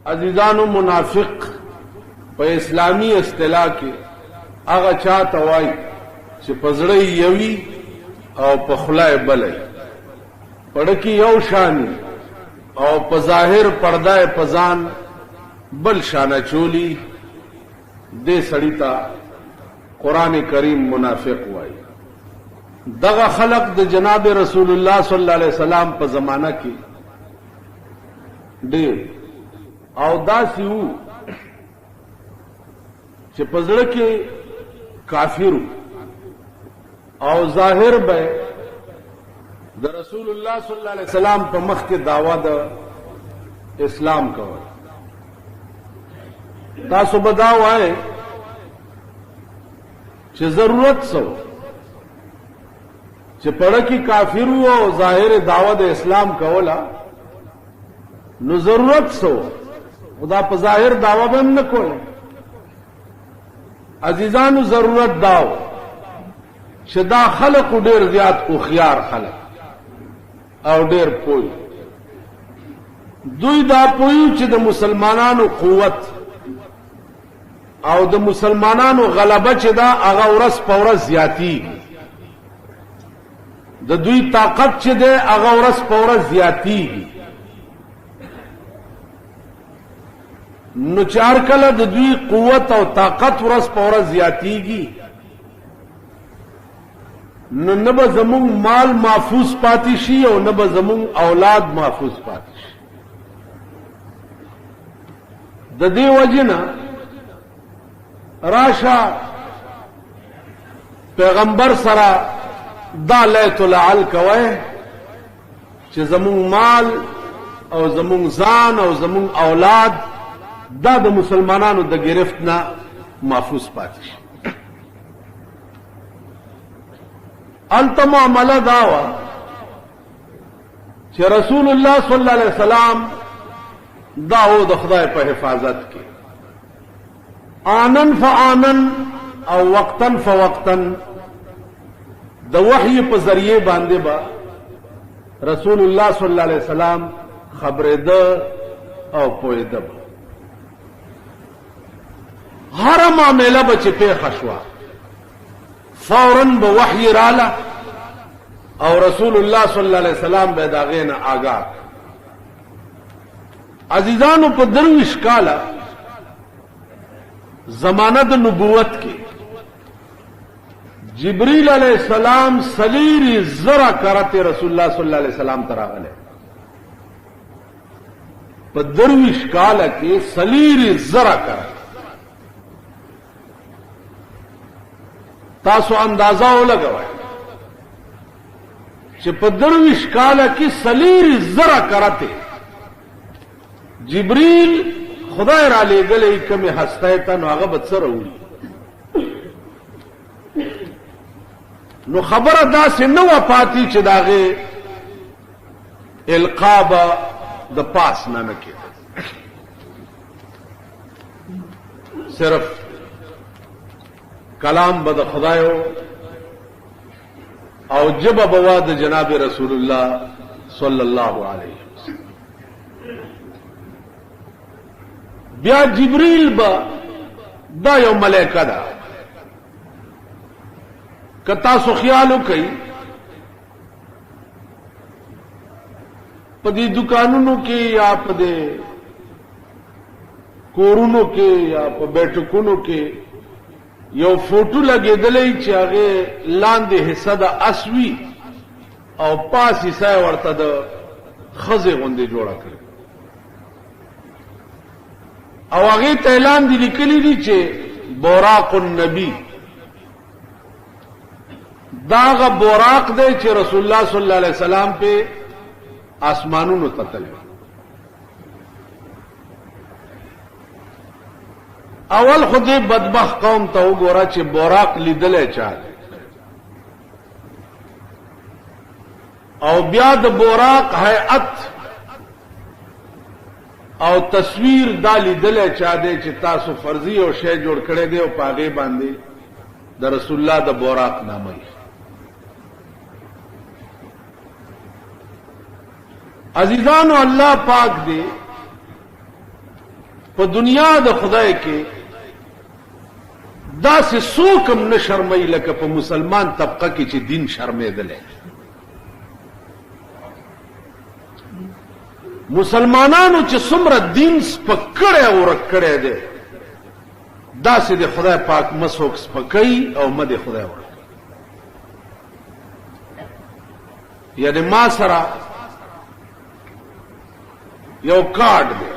عزیزانو منافق په اسلامی اصطلاح کې هغه چاته وایي چې په زړه یوي او په خوله بلې پړه کې یو شان او په ظاهر پرده په ځان بل شانه چولی دې سړی ته قران کریم منافق وایي. دغه خلق د جناب رسول الله صلی الله علیه وسلم په زمانہ کې ډېر او داسې وو چې په زړه کې کافر او ظاهر به د رسول الله صلی الله علیه وسلم په مخ کې دعوا د اسلام کوي. تاسو به دا وایي چې ضرورت څه چې پړه کې کافر وو او ظاهر دعوا د اسلام کوله نو ضرورت څه خدا په ظاهر دعوا به نه کوله. عزیزانو ضرورت داو چې دا خلق ډېر زیات خوخيار خلق او ډېر پوي دوی دا پوي چې د مسلمانانو قوت او د مسلمانانو غلبه چې دا هغه ورځ په ورځ زیاتیږي د دوی طاقت چې ده هغه ورځ په ورځ زیاتیږي نو چار کله د دوی قوت او طاقت ورځ په ورځ زیاتیږي نو نه به زمونږ مال محفوظ پاتې شي او نه به زمونږ اولاد محفوظ پاتې شي. د دې وجنه راشه پیغمبر سره دا لیت العل کوي چې زمونږ مال او زمونږ ځان او زمونږ اولاد دا د مسلمانانو د گرفت نه محفوظ پاتې شي. الته معامله دا وه چې رسول الله صلی الله علیه وسلم دا و د خدای په حفاظت کې آنن فآنن او وقتن فوقتن د وحی په ذریعه باندې با رسول الله صلی الله علیه وسلم خبره ده او پوهه ده. هر معامله به چې پیښه شوه فوراً به وحی رااله او رسول الله صلی الله علیه وسلم به د هغې نه آګاه. عزیزانو په 23 کاله زمانه د نبوت کې جبريل علیہ السلام سلیری زرا کرتے رسول الله صلی الله علیه وسلم تراغله په 23 کاله کې سلیری زرا کرت. تاسو اندازه ولګوئ چې په 23 کاله کې سلیری زرا کرته جبريل خدای را لېږلی کومې هستی ته نو هغه به څه راوړي. نو خبره داسې نه وه پاتې چې د هغې القا به د پاس نه نه کېده صرف کلام به د خدایو او جبه به وا د جناب رسول الله صلی الله علیه وسلم. بیا جبريل به دا یو ملائکه ده که تاسو خیال وکئ په دې دکانونو کې یا په دې کورونو کې یا په بیٹکونو کې یو فوټو لګېدلی چې هغې لاندې حصه د اسوي او پاس حصه ورته د ښځې غوندې جوړه کړې او هغې ته اعلان دي لیکلي دي چې براق النبي دا هغه براق دی چې رسول الله صلی الله علیه وسلم په آسمانونو ته تللی. اول خو دې بدبخت قوم ته وګوره چې براق لیدلی چا او بیا د براق هیئت او تصویر دا لیدلی چا دی چې تاسو فرضي او شی جوړ کړی دی او په هغې باندې د رسول الله د براق نامه. عزیزانو الله پاک دی په دنیا د خدای کې داسې څوک هم نه شرموي لکه په مسلمان طبقه کې چې دین شرمېدلی. مسلمانانو چې څومره دین سپک کړی او ورک کړی دی داسې د خدای پاک مسوک سپکوي او مه د خدای ورک. یعنی ما سره یو کارډ دی،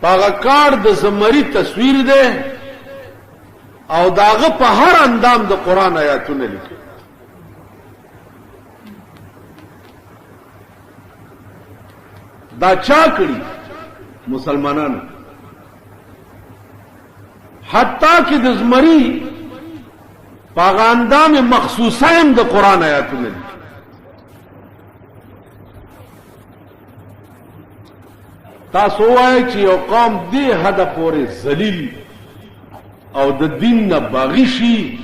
پاغه کارډ د زمری تصویر دی او داغه په هر اندام د قرآن آیاتونه لیکي. دا چا کړي؟ مسلمانانو. حتی کې د زمری پاغه اندام مخصوصه هم د قرآن آیاتونه لیکي. تاسو وایئ چې یو قوم دې حده پورې ذلیل او د دین نه باغی شي،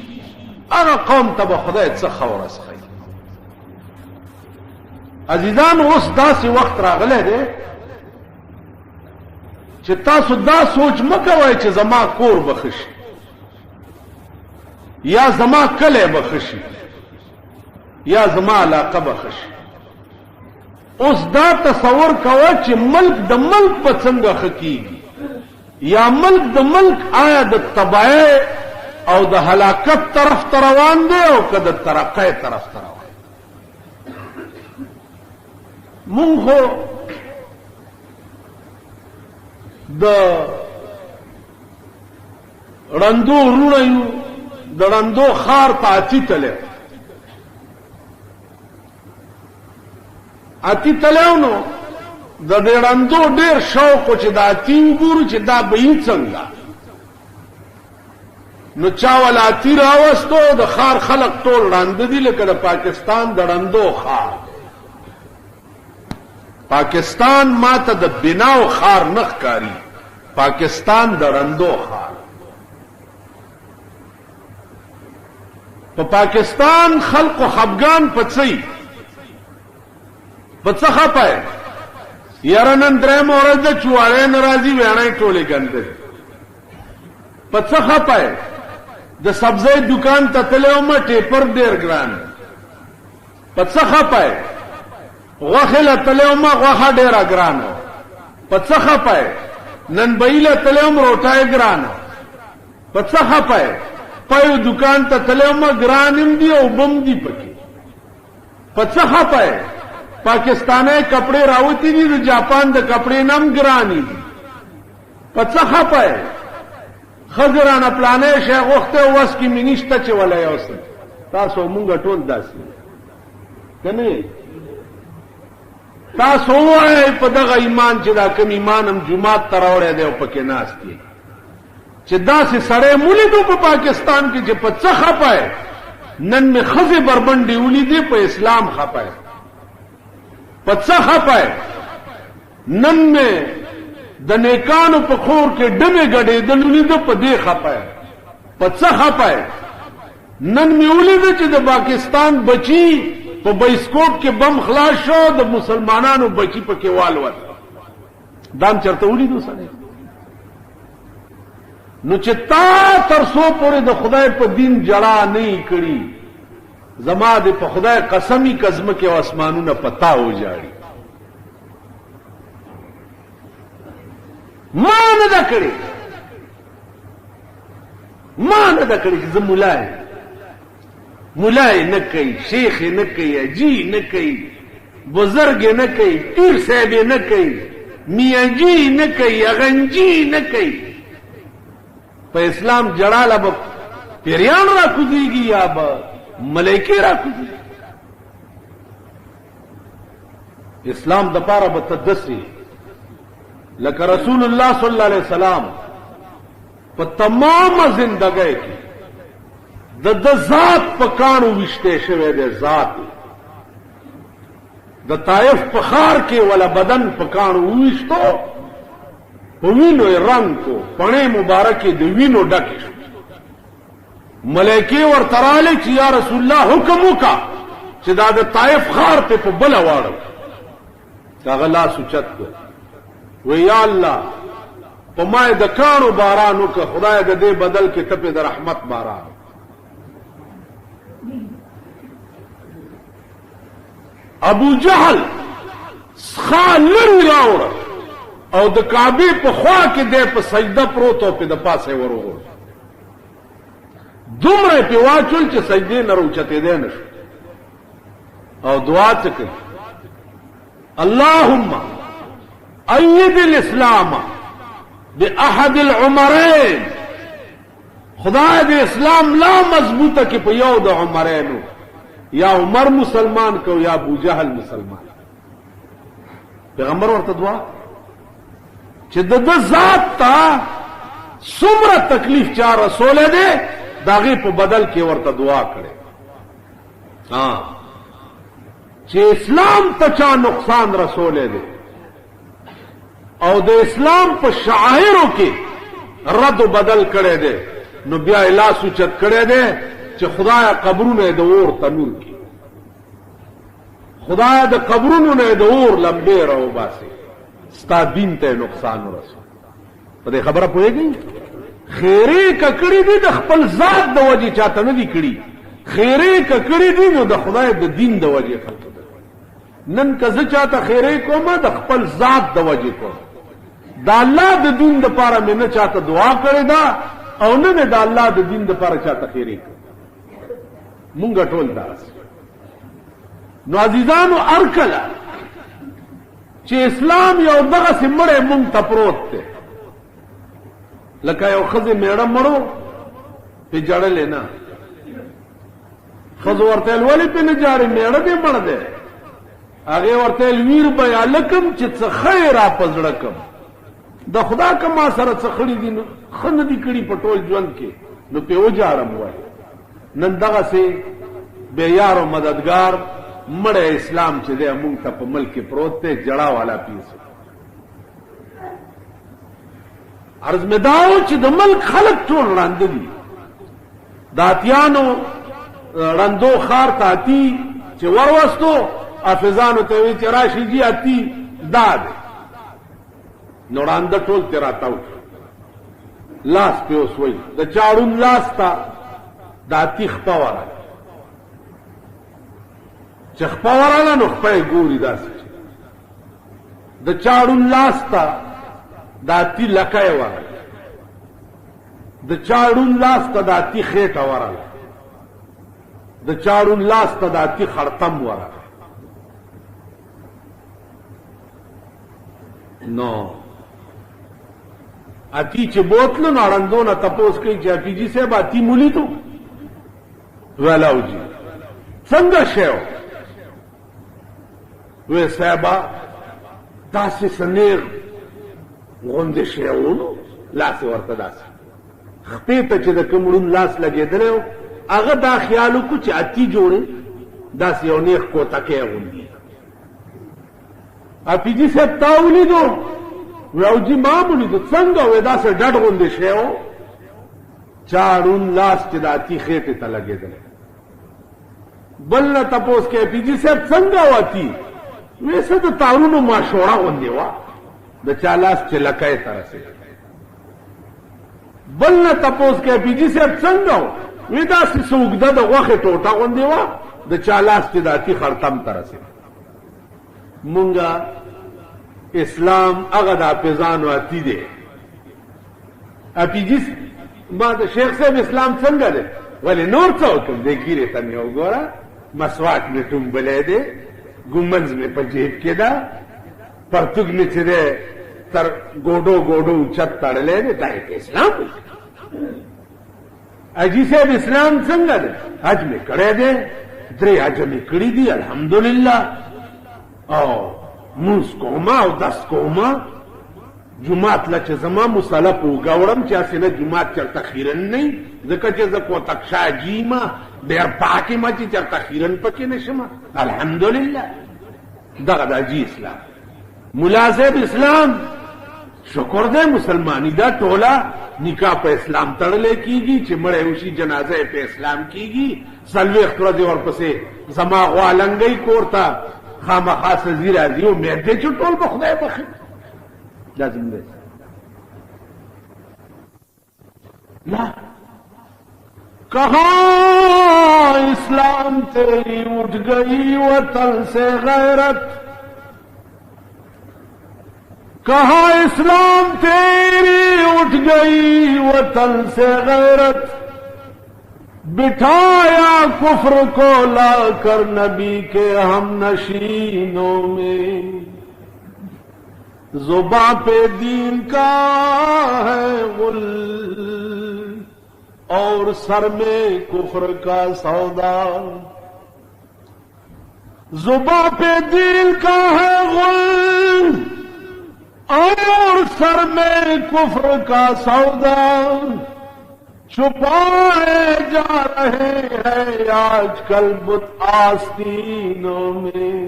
هغه قوم ته به خدای څه خبره ښیي. عزیزان اوس داسې وخت راغلی دی چې تاسو دا سوچ مه کوئ چې زما کور به ښه شي یا زما کلی به ښه شي یا زما علاقه به ښه شي. اوس دا تصور کوه چې ملک د ملک په څنګه ښه کېږي یا ملک د ملک آیا د تباہی او د هلاکت طرف ته روان دی او که د ترقۍ طرف ته روان. مونږ خو د ړندو وروڼه یو، د ړندو ښار ته اتي تلی نو د دې ړندو ډېر شوق و چې دا اتي وګورو چې دا به یي څنګه. نو چا ولا اتي راوستو، د ښار خلق ټول ړانده دي لکه د پاکستان د ړندو ښار. پاکستان ما ته د بناو ښار نه ښکاري، پاکستان د ړندو ښار. په پاکستان خلق و خفګان پڅي په څه خپه یاره نن درېم ورځ ده چواری نه راځي ویاڼی ټولې ګندې. په څه خپه د سبزۍ دکان ته تللی ومه ټیپر ډېر ګران. په څه خپه غوښې له تللی ومه غوښه ډېره ګرانه. په څه خپه نن بهي له تللی وم روټۍ ګرانه. په څه خپه پایو دکان ته تللی ومه ګران هم دي او بم دي پکې. په څه خپه پاکستانی کپڑے راوتی دي د جاپان د کپڑے نم ګرانی دي. په څه خپه ښځې رانه پلانی شی غوښتی وس کې مې نشته چې ولی یوسم. تاسو مونږ ټول داسې که نه؟ تاسو ووایئ په دغه ایمان چې دا کوم ایمان هم جومات ته راوړی دی او پکې ناست دی چې داسې سړی مولیدو په پاکستان کې چې په څه خپه نن مې ښځې بربنډې ولیدې په اسلام خپه. په څه خپه نن مې د نیکانو په خور کې ډمې ګډېدل ولیده په دې خپه. په څه خپه نن مې ولیده چې د پاکستان بچي په بایسکوپ کې بم خلاص شو، د مسلمانانو بچي پکې والوت. دام چرته ولیدو سړی. نو چې تا تر څو پورې د خدای په دین جړا نه کړي، زما د په خدای قسمی کزمکه او اسمانونه پتا و جاړي. ما نه دا کړی چې زه مولای نه کوي، شیخ نه کوي، اجي نه کوي، بزرگ نه کوي، پیر صاحب نه کوي، میاجي نه کوي، اغنجي نه کوي. په اسلام جړاله به پیریان را کوزیږي یا به ملائکه را کوزي. اسلام د پاره به تدسي لکه رسول الله صلی الله علیه وسلم په تمام زندګۍ کې د ذات په کانو وشته شوی دی. ذات د طائف په ښار کې ولا بدن په کانو وشتو، په وینو رنگ کو پڼې مبارکې د وینو ډکې شو. ملائکه ورته راغلې چې یا رسول الله حکم وکړه چې دا د طائف ښار ته په بله واړو. هغه لاس اوچت کړ وی یا الله په ما د کانو باران وکړه، خدای د دې بدل کې ته د رحمت باران. ابو جهل څخه لرې راوړه او د کعبې په خوا کې دی په سجده پروت او په د پاسه ورغور، دومره په واچول چې سجدې نه راوچتېدی نه شو او دعا څه کوي، اللهم ايد الاسلام باحد العمرين، خدای د اسلام لا مضبوطه کې په یو د عمرینو، یا عمر مسلمان کو یا ابو جهل مسلمان. پیغمبر ورته دعا چې د ذات ته څومره تکلیف چا رسول دی داغه په بدل کې ورته دعا کړي. چې اسلام ته چا نقصان رسول دی او د اسلام په شعائرو کې رد و بدل کړي دی، نو بیا الله سوچت کړي دی چې خدای قبرونه د اور تنور کی، خدای د قبرونو نه د اور لمبې راو باسي، ستا دین ته نقصان ورسو. په دې خبره پوهیږئ؟ خیرې ککړې دي د خپل ذات د وجې چاته نه دي کړي، خیرې ککړې دي نو د خدای د دین د وجې خلکو ته. نن که زه چاته خیرې کومه د خپل ذات د وجې کوم، د الله د دین دپاره مې نه چاته دعا کړې ده او نه مې د الله د دین دپاره چاته خیرې کوم. مونږ ټول داسې. نو عزیزانو ارکله چې اسلام یو دغسې مړی مونږ ته پروت دی، لکه یو ښځې میړه مړو پې جړلې نه، ښځو ورته ویل ولې پې نه جاړې، میړه دې مړ دی. هغې ورته ویل ویر به یا لکم چې څه ښه یې را په زړه کم، د خدا که ما سره څه خړي دي نو ښه نه دي کړي په ټول ژوند کې، نو پې وجاړم وایي. نن دغسې بې یار و مددګار مړی اسلام چې دی مونږ ته په ملک کې پروت دی، جړا والا پیس. عرض مې دا و چې د ملک خلک ټول ړانده دي، د اتیانو ړندو ښار ته اتي چې وروستو حافظانو ته وایي چې راشي جي اتي دا دی، نو ړانده ټول ترې راتاو لاس پې اوس وایي د چاړون لاس ته د اتي خپه ورغله، چې خپه ورغله نو خپه یې ګوري داسې د چاړون لاس ته د اتي لکه یې ورغله، د چاړون لاس ته د اتي خېټه ورغله، د چاړون لاس ته د اتي خړتم ورغله. نو اتی چې بوتلو نو اړندو نه تپوس کوي چې اتی جی صاحب اتی مولیدو، ویلاو جی څنګه شیو، وی صاحبه داسې سنیغ غوندې شیونو لاس ورته داسې خپې ته چې د کوم ړوند لاس لګېدلی و هغه دا خیال وکړو چې اتی جوړې داسې یو نیغ کوتکۍ غوندي. اتی جی صاحب تا ولیدو؟ ویاو جی ما ولیدو. څنګه؟ وی داسې ډډ غوندې شی و، چا ړوند لاس چې د اتي خېټې ته لګېدلی. بل نه تپوس کوي پي جي صاحب څنګه و اتي؟ وی څه د تارونو ماشوړه غوندې وه، د چا لاس چې لکۍ ته رسېد. بل نه تپوس کوي پي جي صاحب څنګه و؟ وی داسې څه اوږده د غوښې ټوټه غوندې وه، د چا لاس چې د اتي خړتم ته رسېد. مونږه اسلام هغه د حافظانو اتی دی. اپی جی ما د شیخ صاحب اسلام څنګه دی؟ ولې نور څه وکړم؟ دې ګیرې ته مې وګوره، مسواک مې ټومبلی دی، ګومنځ مې په جیب کې ده، پرتوګ مې چې دی تر ګوډو ګوډو اوچت تړلی دی، دا یې اسلام دی. حاجي صاحب اسلام څنګه دی؟ حج مې کړی دی، 3 حجه مې کړي دي الحمدلله، او مونځ کومه او دس کومه، جومات له چې زما مصله په اوږه وړم چې هسې نه جومات چېرته خیرن نه وي، ځکه چې زه کوتک شاه جي یم، ډېر پاک یم چې چېرته خیرن پکې نه شم. الحمدلله دغه د حاجي اسلام. ملا صاحب اسلام شکر دی مسلمانی دا ټوله نکاح په اسلام تړلی کېږي، چې مړی وشي جنازه یې په اسلام کېږي، 40 ورځې ورپسې زما غوا لنګۍ کور ته خامخا سزي راځي، امید دی چې ټول به خدای بخښي. लाजिम दे ना कहां इस्लाम तेरी उठ गई वतन से गैरत, कहां इस्लाम तेरी उठ गई वतन से गैरत, बिठाया कुफ्र को लाकर नबी के हम नशीनों में, जुबां पे दीन का है गुल और सर में कुफ्र का सौदा, जुबां पे दीन का है गुल और सर में कुफ्र का सौदा, छुपाए जा रहे हैं आजकल बुत आस्तीनों में,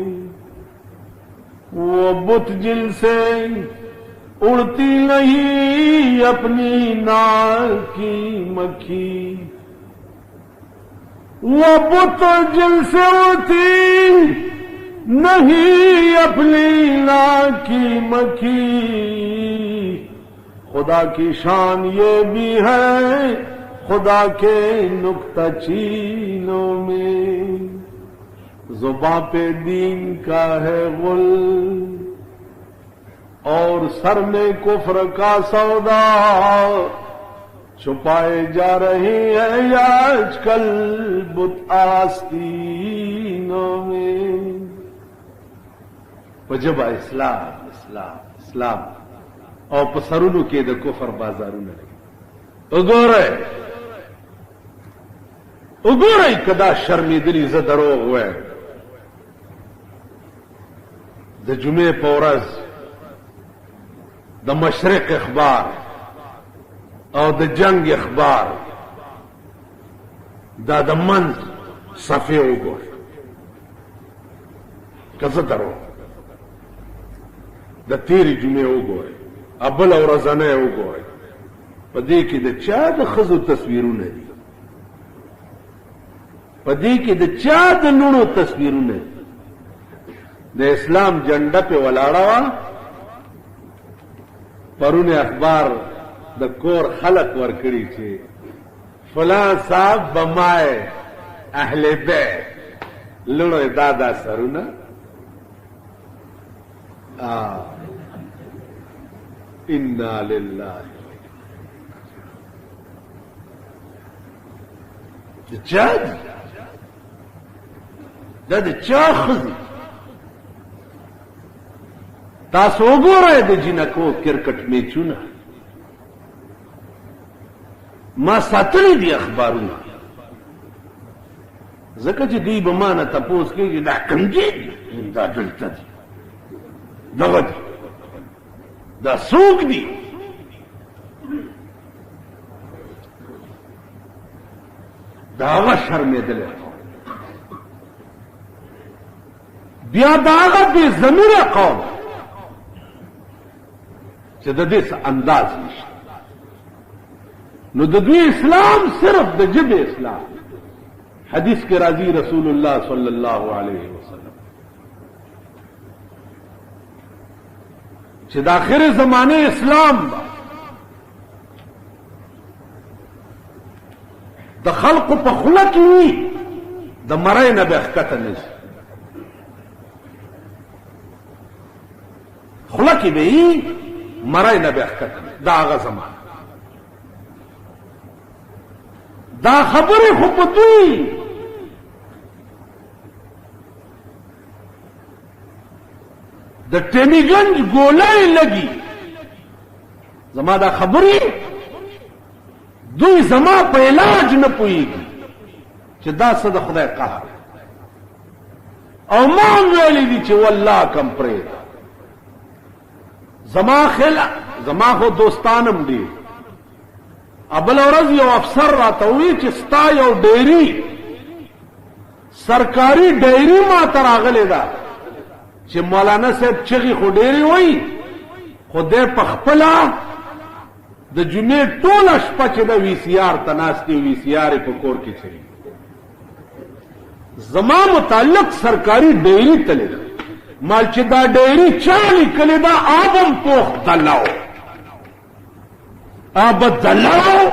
वो बुत जिनसे उड़ती नहीं अपनी नाक की मक्खी, वो बुत जिनसे उड़ती नहीं अपनी नाक की मक्खी, खुदा की शान ये भी है खुदा के नुक्ता चीनों में, जुबां पे दीन का है गुल और सर में कुफ्र का सौदा, छुपाए जा रहे हैं आजकल बुत आस्तीनों में। वजबा इस्लाम इस्लाम इस्लाम और पसरुनु के द कुफर बाजारू ने उगोरे कदा शर्मिदली ज़दरो हुए द जुमे पौरज द मशरक अखबार और द जंग अखबार द मंज सफे उगोर कज़दरो द तेरी जुमे उगोरे अबल और रज़ने उगोरे पदी की द चा द खज़ु तस्वीरों ने दी, पदी की द चा द लुणो तस्वीरों ने द इस्लाम झंडा पे वलाड़ा परुने अखबार द कोर खलक वरकड़ी छे फलां साहब बमाए अहले बैत लुणो दादा सरुना इन्ना लिल्लाहि द चाखज़ तासो गोरे द जिनको क्रिकेट मैचुना मां सातली दी अखबारूना जका जी दी बमाना तपोस के दा कमजी दा दलता दगद दा सूक दी दावा शर्मेदल बिया दागा भी जमीर कौम जदीस अंदाज नुदवी इस्लाम सिर्फ द जिब इस्लाम हदीस के राजी रसूलुल्लाह सल्लल्लाहु अलैहि वसल्लम च आखिर जमाने इस्लाम द खल्क पखुलक हुई द मरे न बेखकत खुलक बई मरे न बेखकत दागा जमान दा खबर खुपदी द टेमीगंज गोलाई लगी जमा दा खबरी दुई जमा पे इलाज न पुईगी च दा सद खुदा कहा और मान वेली दी च वल्लाह कम प्रेद जमा खेला जमा हो दोस्तानम दी अबल औरज यो अफसर राता हुई चिस्ता यो डेयरी सरकारी डेयरी मातर आगलेदा च मौलाना साहब चगी खो डेयरी हुई खुदे पखपला द जुमे टोल अशपा च द वीसीआर तनास्ती वीसीआर पकोर की चली जमा मुताल्लक सरकारी डेयरी तले مال چې دا ډېری چالي کلی دا آبم پوخ دلاو آب دلاو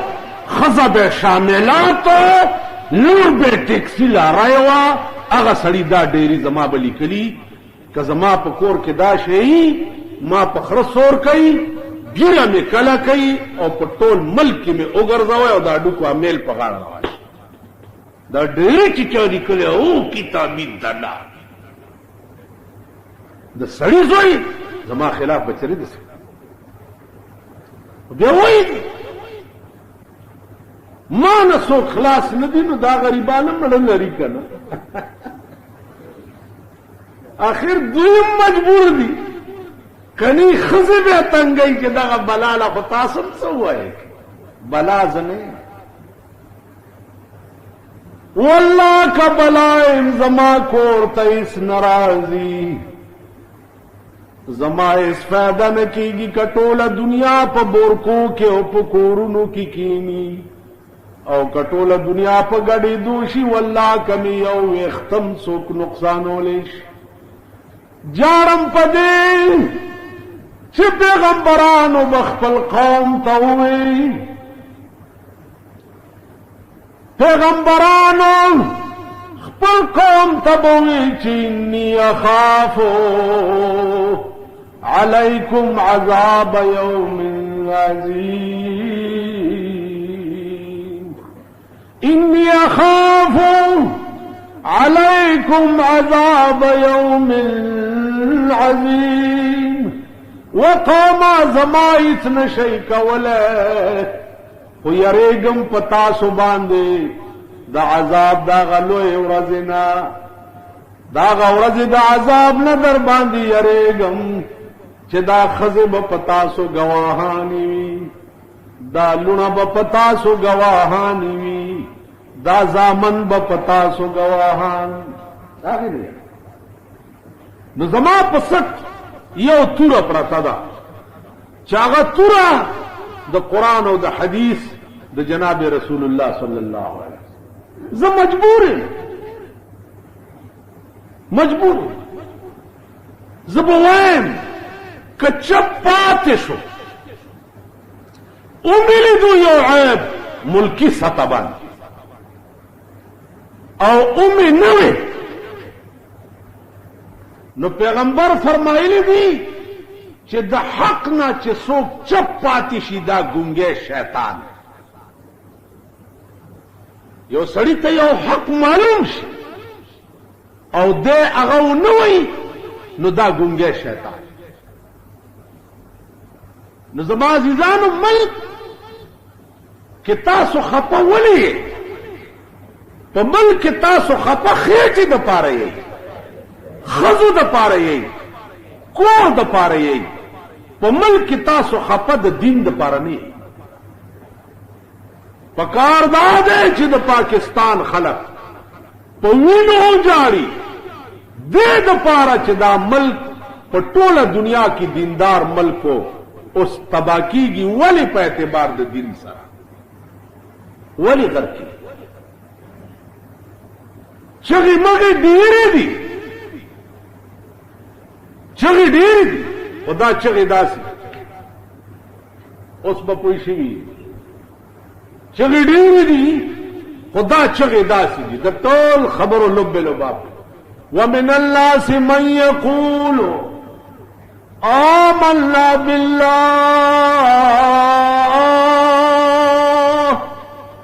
خزه به شاملاتو لور به ټیکسي لارای وا هغه سړی دا ډېری زما به لیکلي که زما په کور کې دا شي ما په خره سور کوي ګیره مې کله کوي او په ټول ملک مې وګرځوي او دا ډوکو امیل په غاړه راوړي دا ډېری چې چا لیکلی او کتابي دلا د سړي زوی زما خلاف بچري دي بیا وایي ما نه څوک خلاص نه دي نو دا غریبان هم مړه لري که نه آخر دوی مجبور دي کنی ښځې بیا تنګوي چې دغه بلا له خو تاسو هم څه ووایئ بلا زه نه یم والله که بلا یم زما کور ته هېڅ نه راځي زما هېڅ فایده نه کېږي که ټوله دنیا په بورکو کې او په کورونو کې کښېني او که ټوله دنیا په ګډېدو شي والله که مې یو ویښتم څوک نقصانولی شي جارم په دې چې پیغمبرانو به خپل قوم ته ووایي پیغمبرانو خپل قوم ته به ووایي چې انی اخافو علیکم عذاب یوم عظیم انی اخافو علیکم عذاب یوم عظیم وقوما زمایت نشی کوله خو یریګم په تاسو باندې د عذاب دا غلوی ورځې نه دا ورځې د عذاب نه در باندې یریګم چې دا ښځې به په تاسو ګواهانې وي دا لونه به په تاسو ګواهانې وي دا زامن به په تاسو ګواهان نو زما په سټ یو توره پرته ده چې هغه توره د قرآن او د حدیث د جناب رسول الله صلی الله علیه وسلم زه مجبور زه به وایم که چپ پاتې شو وملیدو یو عیب ملکی سطح باندې او امي نوې نو پیغمبر فرمایلی دی چې د حق نه چې څوک چپ پاتې شي دا ګونګی شیطان یو سړی ته یو حق معلوم شي او دی هغه ونه وایي نو دا ګونګی شیطان نو زما عزیزانو ملک کې تاسو خفه ولې په ملک کې تاسو خفه خېټې دپاره یئ ښځو دپاره یئ کور دپاره یئ په ملک کې تاسو خفه د دین دپاره نه یئ پکار دا دی چې د پاکستان خلک په وینو جاړي دې دپاره چې دا ملک په ټوله دنیا کې دیندار ملکو اوس تبا کیږي ولې په اعتبار د دین سره ولې غرق کیږي چغې مغې ډېرې دي چغې ډېرې دي خو دا چغې داسې اوس به پوه شوي چغې ډېرې دي خو دا چغې داسې دي د ټول خبرو لب لباب ومن الناس من يقول آمنا بالله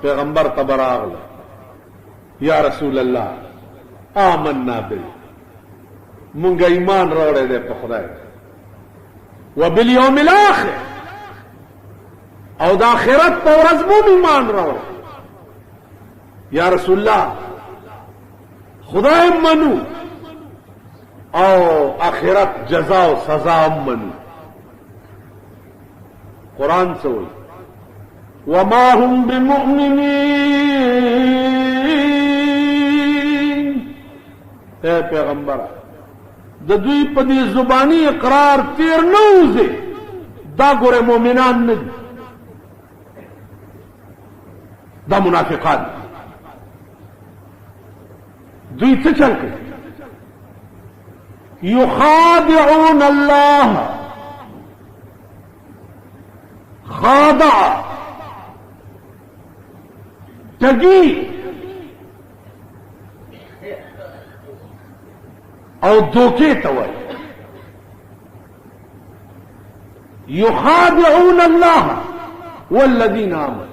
پیغمبر تبراغل یا رسول الله آمنا بالله مونږ ایمان راوړی دی په خدای وبالیوم الاخر او د آخرت په ورځ مو ایمان راوړی یا رسول الله خدای منو او آخرت جزا و سزا منو قرآن سے ہوئی وما هم بمؤمنین اے پیغمبر د دوی په دې زبانی اقرار تیر نه وځي دا ګوره مؤمنان نه دي دا منافقان دوی څه چل کوي युखादिऊन अल्लाह, खादा ठगी और धोखे तवई। युखादिऊन अल्लाह वल्लज़ीना आमनू,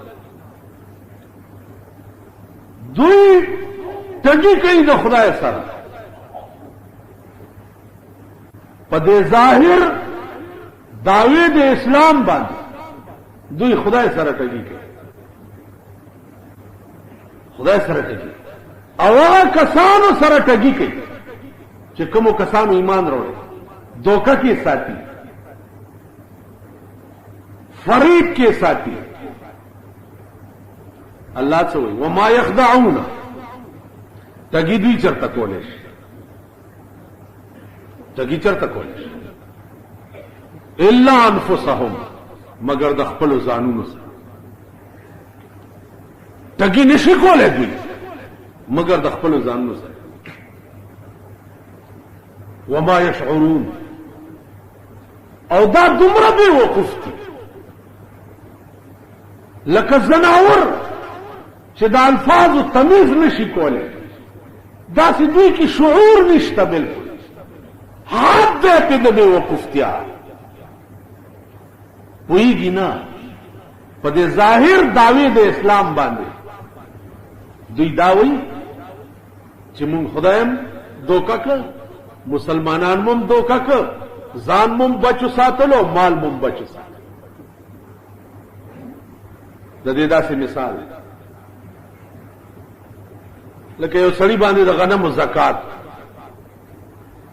दुई ठगी कई द खुदाए सर पदे जाहिर दावे दे इस्लाम बांध दुई खुदाए सर ठगी के खुदाए सर ठगी अवा कसानो सर ठगी के चिकमो कसानो ईमान रोड़े धोखा के साथी फरीब के साथी अल्लाह से हुई वमा यखदाऊना ठगी दुई चरता कोलेश ठगी चरता कोलेश इल्ला अनफुसहुम मगर द खपल जानून से ठगी निशी कोले दुई मगर द खपल जानून से वमा यशऊरून और दा दुमरा भी वकूफ थी लका जनावर चिदा अल्फाज तमीज निशी कोले दासी दुई की शऊर निश्ता बिल्कुल हाथ दे पे दबे वकूफ्तिया हुईगी ना पदे जाहिर दावे दे इस्लाम बांधे दुई दावी चिमुम खुदायम धोखा कर मुसलमानान मुम धोखा कर जान मुम बचु सातलो माल मुम बचु सात ददेदा से मिसाल लेकिन यो सड़ी बांधे द गनम ज़कात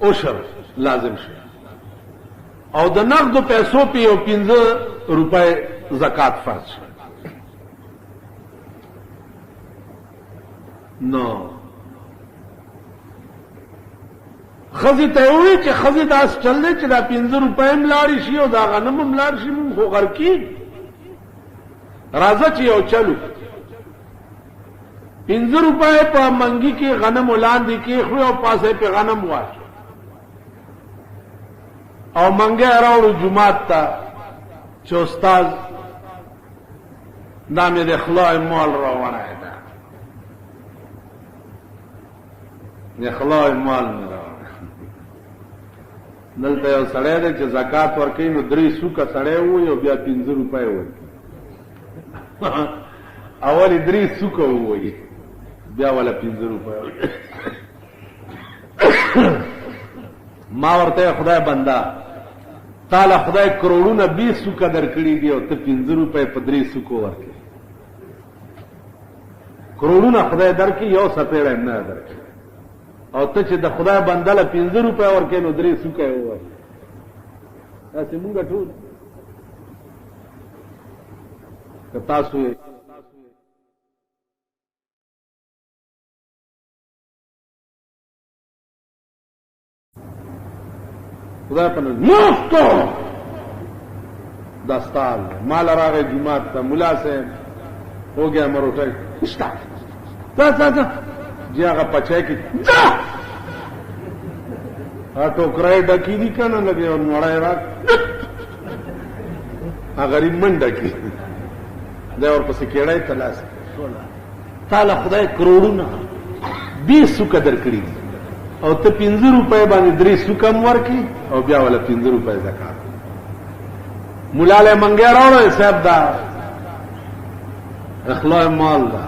ओशर लाजिम शे और द नगद पैसों पे यो 15 रुपए ज़कात फर्ज नो खजी तय हुई कि खजी दास चल दे चिदा 15 रुपए मिलारी शी और दा गनम मिलारी शी मुम खो घर की राजा ची और चलू 15 रुपए पर मंगी की गनम उलान दी की हुए और पासे पे गनम हुआ और मंगे अराउंड जुमात था चोस्ताज नामे दे खला मॉल रवाना है था ये खला मॉल में रवाना नलते और सड़े दे जो ज़कात वर्की नो 3 सूका सड़े हुए और बिया 15 रुपए हुए अवली 3 सूका हुए ब्या वाला 15 रुपए मां वर्ते खुदा बंदा ताला खुदा करोड़ों न 20 सुका दरकड़ी दी और 15 रुपए 15 सुको वर्के करोड़ों न खुदा दर की यो सपेड़ न दर की और तच द खुदा बंदा ला 15 रुपए वर्के नो 3 सुका हुआ ऐसे मुंगा ठूल तासु खुदा पर मुफ्त दस्तार माल रागे जुमात था मुला से हो गया मरोटा जिया का पचे की टोकराए डकी दी का ना लगे और मोड़ाए रात गरीब मन डकी दे और पसी केड़ा ही तलाश ताला खुदा करोड़ों ना 20 सुका दरकड़ी दी और तो 15 रुपए बांधी 3 सुकम वर की और ब्या वाला 15 रुपए ज़कात मुलाले मंगे रोड़ो साहब दा अखला माल दा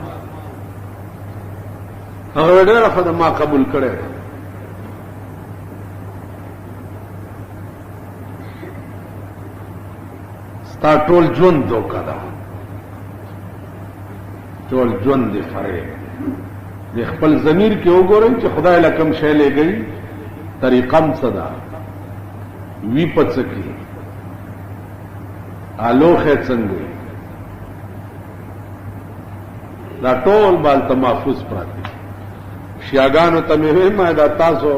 और डेरा खुद मां कबूल करे स्टा टोल जोन धोखा दा टोल जोन दे फरे ये खपल जमीर के ओगोरे कि खुदा लकम शै ले गई तरीकम सदा विपत सकी आलोक है संगे दा टोल बाल तमाफुज प्राती शियागानो तमेवे मैदा तासो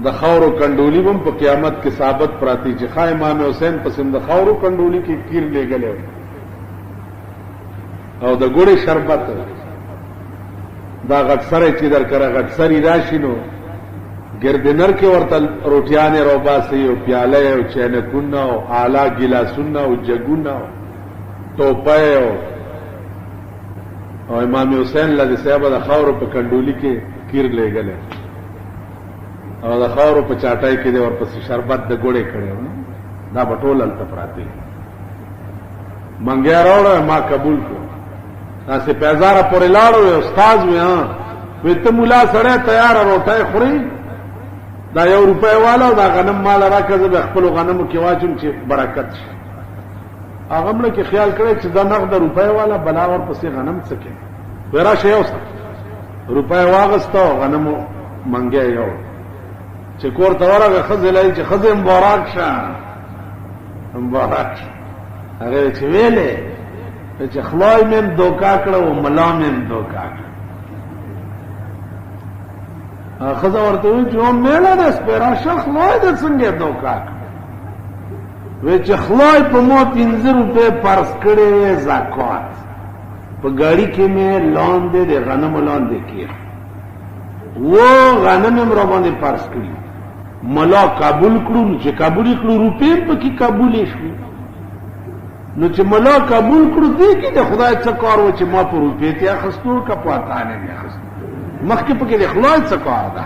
द खौर कंडोली बम पर क़यामत के साबत प्राती चिखा इमाम हुसैन पसंद खौर कंडोली की कीर ले गले और द गुड़े शरबत दा गटसरे चिदर करा गटसरी राशिनो गिरदिनर के वर्तल रोटियाने रोबा से प्याले और चैनकुन्ना हो आला गिलासुन्ना हो जगुन्ना हो टोपे और इमाम हुसैन लद साहब दखावर पे कंडोली के कीर ले गए और दखावर पे चाटाई के दे और पस शरबत द गोड़े खड़े हो ना बटोल तपराते मंगया रोड़ा मां कबूल को ना से पैजारा पोरे लाड़ो उस्ताद में हाँ वे तो मुला सड़े तैयार रोटाए खुरी दा यौ रुपए वाला दा गनम माल राका जब अखपल गनम के वाजुम चे बरकत आगमले के ख्याल करे च दा नगद रुपए वाला बलावर पसे गनम सके वेरा शेव सा रुपए वागस्ता गनम मंगे यो चे कोर तवारा का खजलाई चे खजे मुबारक शा मुबारक अरे चे वेले चे खलोय में धोखा करो मला में धोखा खजा वर्ते हुई जो मेला दस पेरा शखलोय दे संगे धोखा वे चखलोय पमो 300 रुपए पर्स करे जाकवात पर गाड़ी के में लोन दे गनम लोन दे किया वो गनम में रोबाने पर्स करी मला काबुल करू नुचे काबुली करू रुपये पकी काबुली शू नुचे मला काबुल करू दे की दे खुदा चकार वो चे मा पर रुपये त्या खस्तूर का पाताने में खस्तूर मक्के पके दे खलोय चकार दा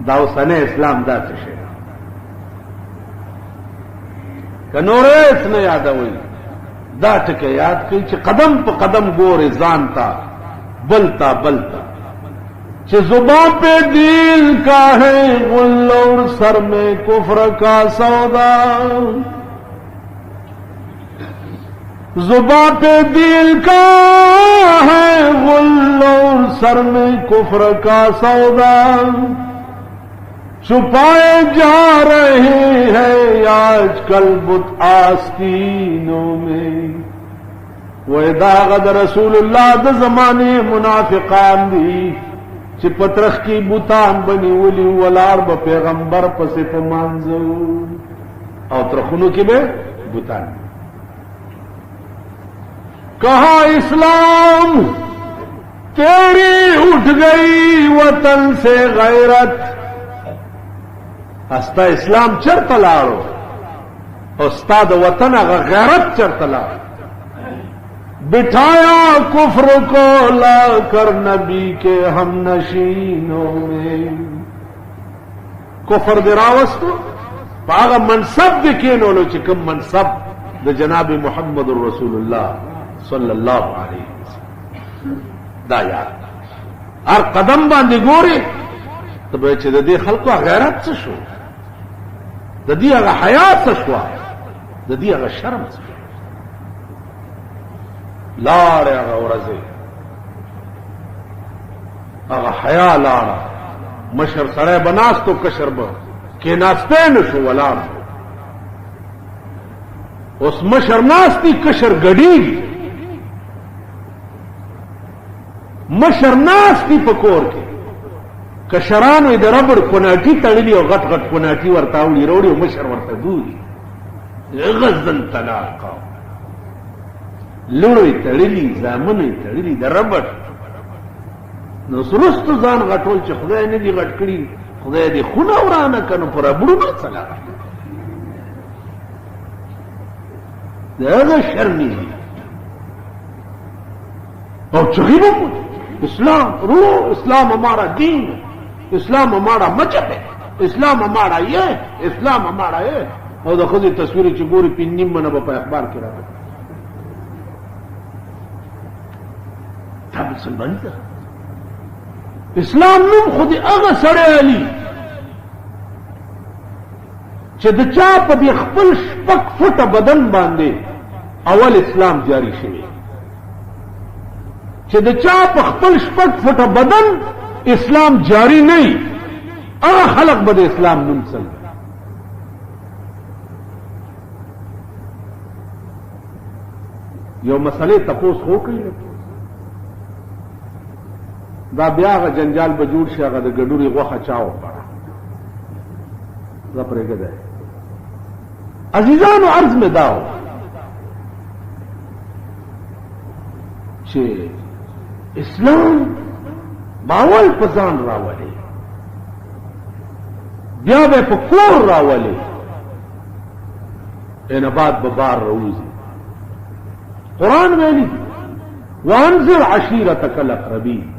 दाव सने इस्लाम दा चशे कनोरे इसने याद हुई दाट के याद की चे कदम पर कदम गोरे जानता बलता बलता चे जुबां पे दिल का है गुल और सर में कुफ्र का सौदा जुबां पे दिल का है गुल और सर में कुफ्र का सौदा छुपाए जा रहे हैं आजकल बुत आस्तीनों में वो दागद रसूलुल्लाह द जमाने मुनाफिकान दी चिपत्रख की बुतान बनी उली वलार ब पैगंबर पसे पमांजो और त्रखुनु की बे बुतान कहा इस्लाम तेरी उठ गई वतन से गैरत हस्ता इस्लाम चरतलाड़ो उस्ताद वतन अगर गैरत चरतलाड़ो बिठाया कुफ्र को लाकर नबी के हम नशीनों में कुफ्र दिरावस्तु पागा मनसब दिखे नोलो चिकम मनसब द जनाब मोहम्मद रसूलुल्लाह सल्लल्लाहु अलैहि वसल्लम दाया और कदम बांधे गोरे तो बेचे ददी खल्को गैरत से शो ददी अगर हयात से शुआ ददी अगर शर्म से लाड़े अगर रजे अगर हया लाड़ा मशर सड़े बनास तो कशर ब के नास्ते न शो वलाड़ उस मशर नास्ती कशर गड़ी मशर नास्ती पकोर के कशरान इधर रबड़ कोनाटी तड़ली और गट गट कोनाटी वर्तावली रोड़ी मशर वर्ता दूरी गजन तलाका लुड़ी तड़ली जामनी तड़ली द रबड़ नसरुस्त जान गटोल च खुदा ने दी गटकड़ी खुदा दी खुना उराना कन पर बुड़ू न चला द शर्मी और चहीबो इस्लाम रो इस्लाम हमारा दीन इस्लाम हमारा मजहब है इस्लाम हमारा ये इस्लाम हमारा ये और देखो जी तस्वीरें चिगोरी पिन्नी मन बापा अखबार के रहा था मुसलमान इस्लाम नुम खुद अगर सड़े अली चदचा पद खपल शपक फुट बदन बांधे अवल इस्लाम जारी शे चदचा खपल शपक फुट बदन इस्लाम जारी नहीं खलक बद इस्लाम मुंसल यो मसले तपोस हो गई दा ब्याह जंजाल बजूर से अगर गडूरी वो खचाओ पड़ा रपरे गए अजीजान अर्ज में दाओ छे इस्लाम باول په ځان راولي بیا به په کور راولي انبات به بار روزي قرآن ویلي وانذر عشيرتك الاقربين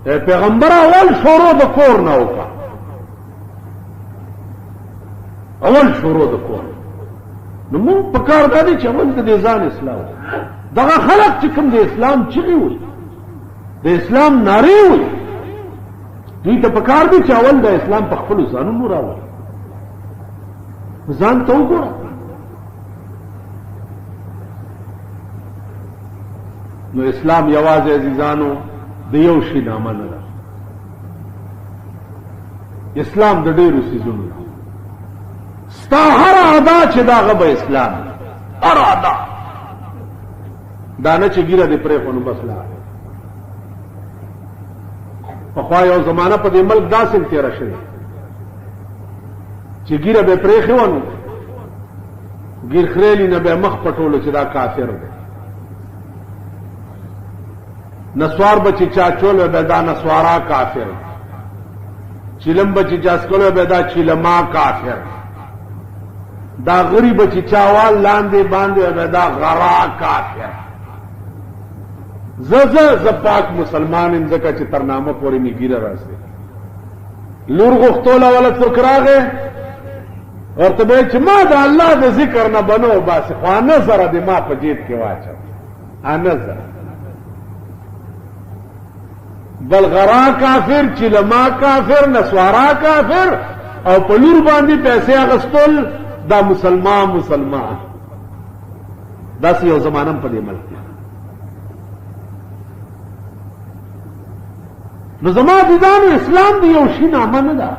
پیغمبر اول شروع د کور نه وکړه اول شروع د کور نو موږ په کار دی چې اول د ځان اسلام دغه خلق چې کوم د اسلام چغې وي د اسلام نارې وي دوی ته په کار دی چې اول د اسلام په خپلو ځانونو راوړي ځان ته وګوره نو اسلام یوازې عزیزانو د یو شي نامه نه ده اسلام د ډېرو څیزونو ده ستا هر ادا چې داغه به اسلام هر ادا دا نه چې ګیره دې پرېښو نو بس لاړ پخوا یو زمانه په دې ملک داسې تېره شوې چې ګیره به پرېښې وه نو ګیر خریلي نه به مخ پټولو چې دا کافر دی نسوار بچی چاچول به دا نسوارا کافر چیلم بچی چاسکول به دا چیلما کافر دا غری بچی چاوال لاندې باندې به دا غرا کافر ز پاک مسلمان ان زکه چې ترنامه پوری میګیره راځي لور غختوله ولا څوک راغې ورته به چې ما دا الله د ذکر نه بنو باسه خو نظر دې ما په جیب کې واچو نظر بلغرا کافر چلما کافر نسوارا کافر او پلور باندې پیسې اغستل دا مسلمان داس یو زمانم په دې ملک نو زما د ځانو اسلام دی یو شي نامه نه ده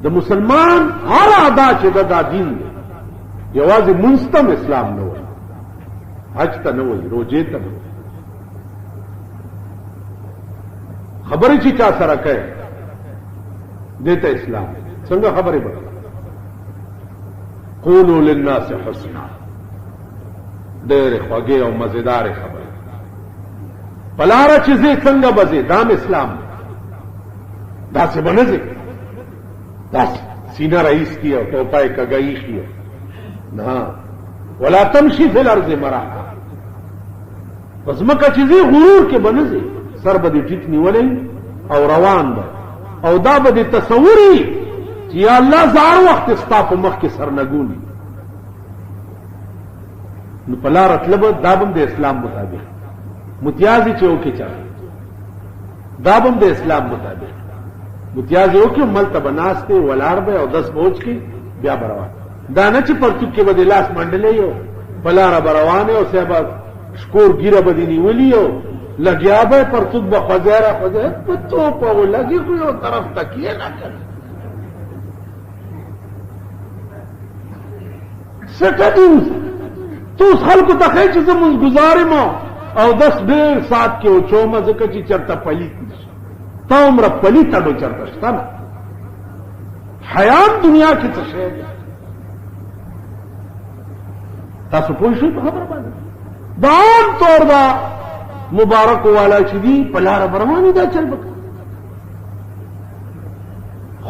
د مسلمان هر ادا چې دا دین دی یوازې منستم اسلام نه وي حج ته نه وي روزه ته نه خبرې چې چا سره کوي دته اسلام څنګه خبرې وکړه قولوا للناس حسنا ډېر خوږې او مزیدار خبرې پلاره چې زه څنګه بځې دام اسلام داسې بنځي داس سینه رئیس کی او ټوپای کګای کی نه ولا تمشي في الارض مرحا پس مکه چې زه غرور کې بنځي سر به دې ټیټ نیولې او روان ده او دا به دې تصوري چې یا الله زار وخت ستا په مخ کې سرنګونی نو پلار مطلب دابم د اسلام مطابق متیازي چې وکي چا دابم د اسلام مطابق متیازي وکي ملته بناسته ولار به او 10 بوج کې بیا بروا دا نه چې پرتو کې به لاس منډلې یو پلار بروانه او صاحب شکور ګیره بدینی ولیو لګیا به پرتو به خزاره پتو په لګي خو یو طرف تکیه نه کړ سټدیوس تو خلکو ته خې چې زموږ گزارې ما او 10 ډېر سات کې او چومه ځکه چې چرته پلیت تا عمر پلیت اډو چرته شته حیات دنیا کې څه شي تاسو پوه شئ په خبره باندې دا عام طور دا مبارک والا چې دی په لار برواني دا چل وکړه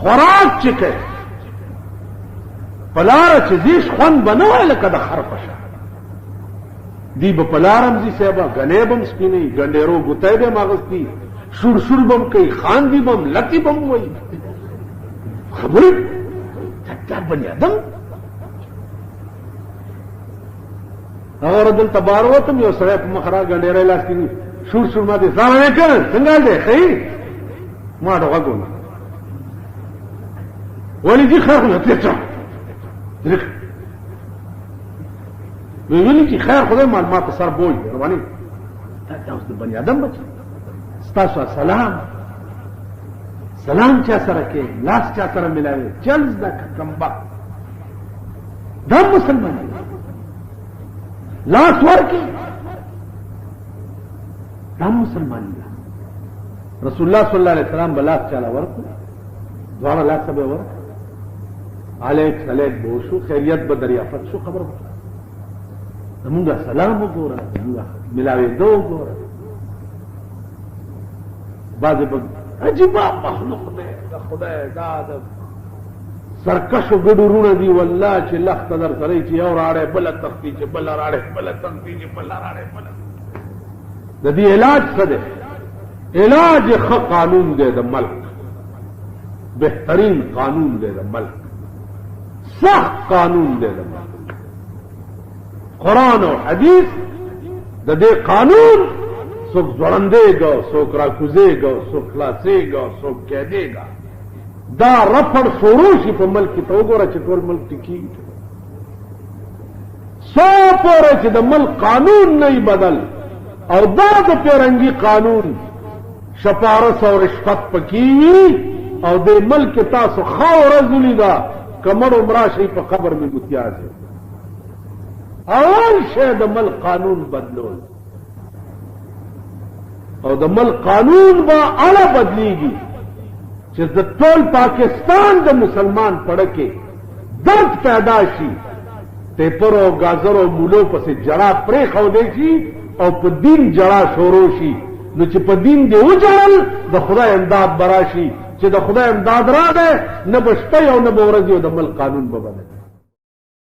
خوراک چې کوي په لار چې دیش خوند بنوي لکه د خر په شان دی په لارم زی صاحب غنې بم سپینې ګنډېرو ګوتای به ماغستی شور شور بم کوي خان دی بم لتی بم وای خبرې چټا بنی ادم اور دل تباروتم یو سره په مخرا ګنډېرې لاس کې شور شور ما دې سلام علیکم څنګه دې خیر ما دا وګورم ولی دي خیر نه تېچا درک ویلی چې خیر خدای مال ما په سر بوج رواني دا اوس د بنی ادم بچ ستاسو سلام چا سره کې لاس چا سره ملاوي چل دا کمبا دا مسلمان لاس ورکی دا مسلمان رسول الله صلی الله علیه وسلم بلاس چاله ورکو دواره لاس به ورک علیک بوشو خیریت به دریافت شو خبر وکړه زمونږه سلام وګوره زمونږه ملاوي دو وګوره بعضې به عجیبه مخلوق دی د خدای دا د سرکشو ګډو رونه دي والله چې لخته در سره چې یو راړی بله تختی چې بله راړی بله تختی چې بله راړی بله د دې علاج څه دی علاج ښه قانون دی د ملک بهترین قانون دی د ملک سخت قانون دی د ملک قرآن او حدیث د دې قانون څوک ځوړندېږي څوک راکوزېږي څوک خلاصېږي څوک کېدېږي دا رفړ شروع شي په ملک کې ته وګوره چې ټول ملک ټکېږي څو پورې چې د ملک قانون نه بدل او دا د پیرنګي قانون شپارس او رشوت پکې وي او د ملک تاسو ښه ورځ ولیده که مړ عمره شئ په قبر مې متیاز اول شی د ملک قانون بدلول او د ملک قانون به اړه بدلیږي چې د ټول پاکستان د مسلمان پړه کې درد پیدا شي ټیپر او گازر او مولو پسې جړه پرېښودی شي او په دین جړه شروع شي نو چې په دین دې وجړل د خدای امداد به راشي چې د خدای امداد راغی نه به شپه او نه به ورځې او د ملک قانون به بدل